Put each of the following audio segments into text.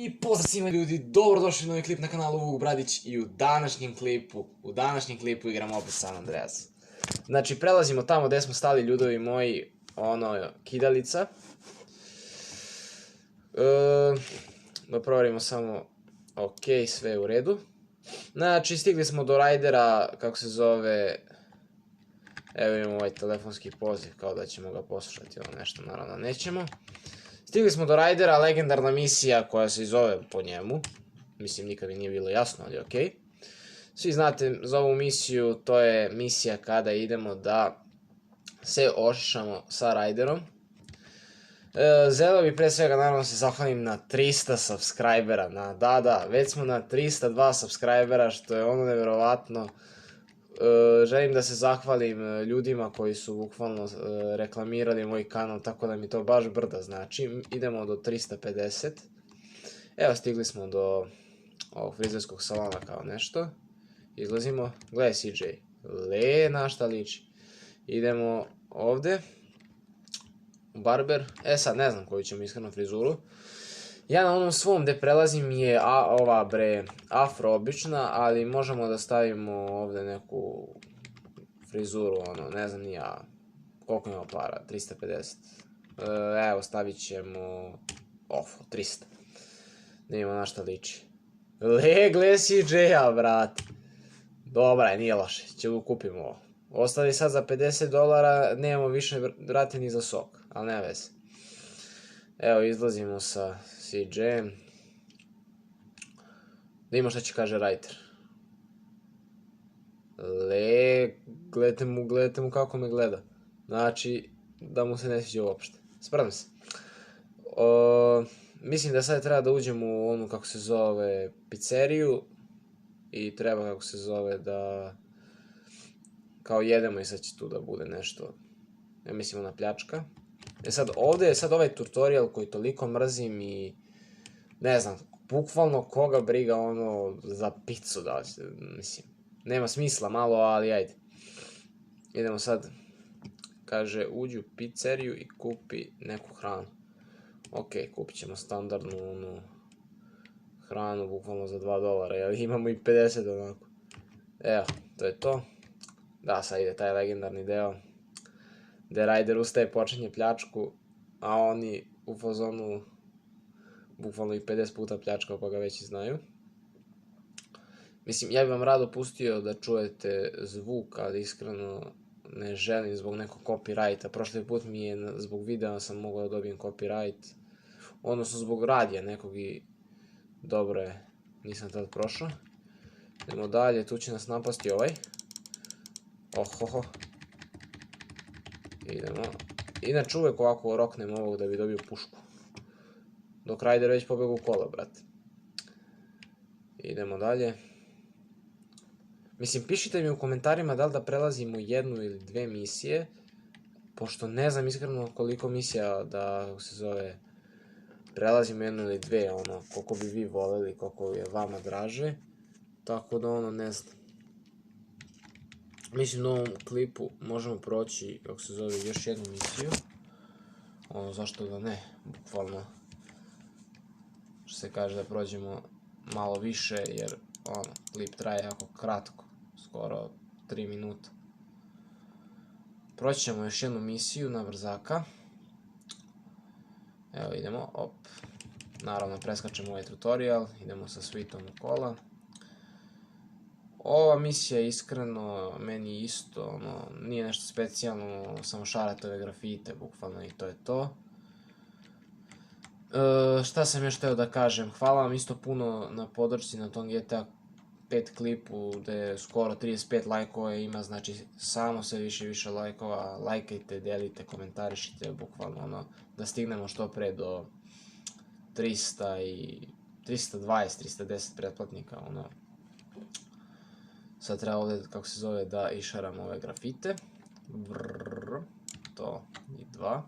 I pozdrav svima ljudi, dobrodošli u novi klip na kanalu Vuk Bradić i u današnjem klipu igram opet San Andreas. Znači prelazimo tamo gde smo stali, ljudovi moji, kidalica. Da proverimo samo, ok, sve je u redu. Znači stigli smo do rajdera, kako se zove, evo imamo ovaj telefonski poziv, kao da ćemo ga poslušati, ovo nešto naravno nećemo. Stigli smo do rajdera, legendarna misija koja se zove po njemu. Mislim, nikad mi nije bilo jasno, ali okej. Svi znate za ovu misiju, to je misija kada idemo da se ošišamo sa rajderom. Želeo bi pre svega naravno se zahvalim na 300 subscribera, da, već smo na 302 subscribera, što je ono nevjerovatno. Želim da se zahvalim ljudima koji su bukvalno reklamirali moj kanal, tako da mi to baš brda znači. Idemo do 350. Evo stigli smo do ovog frizerskog salona kao nešto. Izlazimo, gledaj CJ, na šta liči. Idemo ovde, u barber, sad ne znam koju ćemo iskreno frizuru. Ja na onom svom gde prelazim je ova bre afro obična, ali možemo da stavimo ovde neku frizuru, ne znam ni ja, koliko ima para, 350. Evo stavit ćemo, 300. Da imamo na šta liči. Gle CJ-a, brate. Dobra je, nije loše, ćemo kupimo ovo. Ostali sad za $50, nemamo više, brate, ni za sok, ali ne veze. Evo, izlazimo sa CJ-em. Da imamo šta će kaže rajter. Gledajte mu kako me gleda. Znači, da mu se ne sviđa uopšte. Sprdam se. Mislim da sad treba da uđemo u onu, kako se zove, pizzeriju. I treba, kako se zove, da kao jedemo i sad će tu da bude nešto. Ja mislim ona pljačka. Sad ovde je sad ovaj tutorial koji toliko mrzim i ne znam, bukvalno koga briga za picu da mislim, nema smisla malo, ali ajde. Idemo sad, kaže uđi u pizzeriju i kupi neku hranu. Ok, kupit ćemo standardnu hranu bukvalno za $2, jer imamo i 50 onako. Evo, to je to. Da, sad ide taj legendarni deo gde rajder ustaje, počinje pljačku, a oni u fazonu bukvalno i 50 puta pljačkao pa ga već i znaju. Mislim, ja bih vam rado pustio da čujete zvuk, ali iskreno ne želim zbog nekog copyrighta. Prošli put mi je zbog videa sam mogao da dobijem copyright, odnosno zbog radija nekog i dobro je, nisam tad prošao. Idemo dalje, tu će nas napasti ovaj. Ohoho. Idemo. Inače uvek ovako roknem ovog da bi dobio pušku. Dok rajder već pobegu u kola, brate. Idemo dalje. Mislim, pišite mi u komentarima da li da prelazimo jednu ili dve misije. Pošto ne znam iskreno koliko misija da se zove prelazimo jednu ili dve, koliko bi vi voleli, koliko je vama draže. Tako da ne znam. Mislim da u ovom klipu možemo proći, kako se zove, još jednu misiju. Zašto da ne, bukvalno. Što se kaže da prođemo malo više, jer klip traje jako kratko, skoro 3 minuta. Proći ćemo još jednu misiju na brzaka. Evo idemo, op. Naravno preskačemo ovaj tutorial, idemo sa svitom u kola. Ova misija je iskreno meni isto, nije nešto specijalno, samo šaratove grafite, bukvalno i to je to. Šta sam još hteo da kažem, hvala vam isto puno na podršci na tom GTA 5 klipu, gde skoro 35 lajkova ima, znači samo sve više i više lajkova, lajkajte, delite, komentarišite, bukvalno da stignemo što pre do 300 i 320, 310 pretplatnika, sad treba ovdje, kako se zove, da išaram ove grafite. To i 2.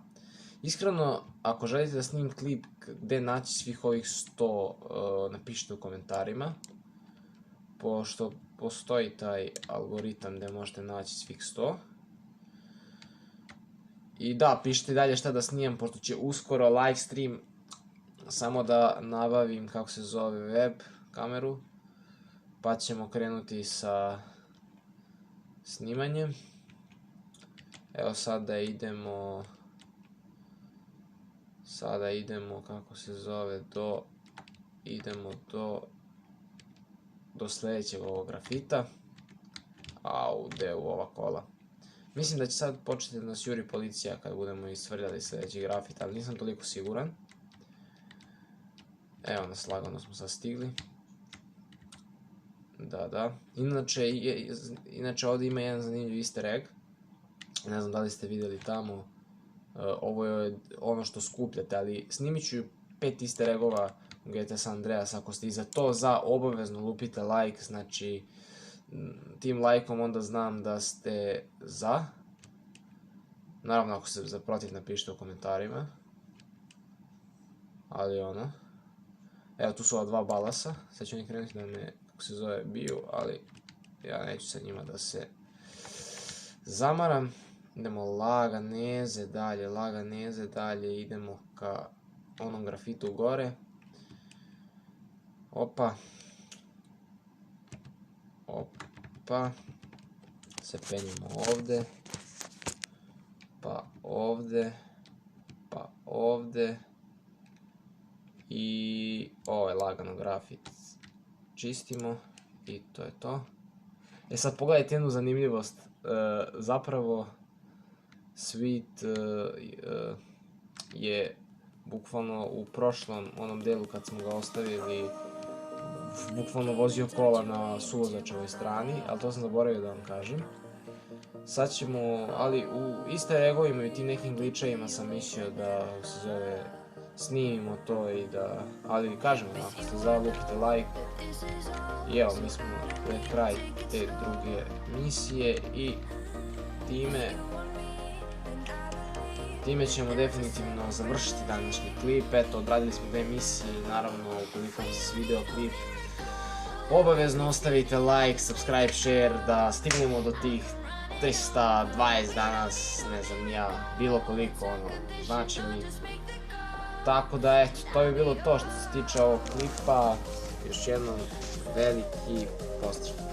Iskreno, ako želite da snimim klip gde naći svih ovih 100, napišite u komentarima. Pošto postoji taj algoritam gde možete naći svih 100. I da, pišite dalje šta da snimam, pošto će uskoro live stream Samo da nabavim, kako se zove, web kameru, pa ćemo krenuti sa snimanjem. Evo sada idemo, kako se zove, idemo do sljedećeg ovog grafita. Au, gde u ova kola. Mislim da će sad početi da nas juri policija kad budemo isvrljali sljedeći grafit, ali nisam toliko siguran. Evo nas, lagano smo sad stigli. Da. Inače ovdje ima jedan zanimljiv easter egg. Ne znam da li ste vidjeli tamo. Ovo je ono što skupljate, ali snimit ću 5 easter eggova u GTA San Andreas. Ako ste i za to obavezno lupite like, znači tim lajkom onda znam da ste za. Naravno ako ste za protiv napišite u komentarima. Ali ono. Evo tu su ova 2 balasa. Sad će oni krenuti da me, kako se zove, biju, ali ja neću sa njima da se zamaram. Idemo laganeze dalje, idemo ka onom grafitu gore. Opa. Se penjemo ovdje. Pa ovdje. I ovo je lagano grafit. Čistimo i to je to. Sad pogledajte jednu zanimljivost. Zapravo Sweet je bukvalno u prošlom onom delu kad smo ga ostavili bukvalno vozio kola na suvozačevoj strani, ali to sam zaboravio da vam kažem. Sad ćemo, ali u easter eggovima i tim nekim glitchavima sam mislio da se zove snimimo to i da, ali kažem vam, ako ste za, lupite like. I evo, mi smo pred kraj te druge misije i time ćemo definitivno završiti današnji klip. Eto, odradili smo 2 misije i naravno, ukoliko vam se svidio klip, obavezno ostavite like, subscribe, share, da stignemo do tih 320 danas, ne znam ja, bilo koliko, ono, znači mi. Tako da, eto, to bi bilo to što se tiče ovog klipa. Još jednom veliki pozdrav.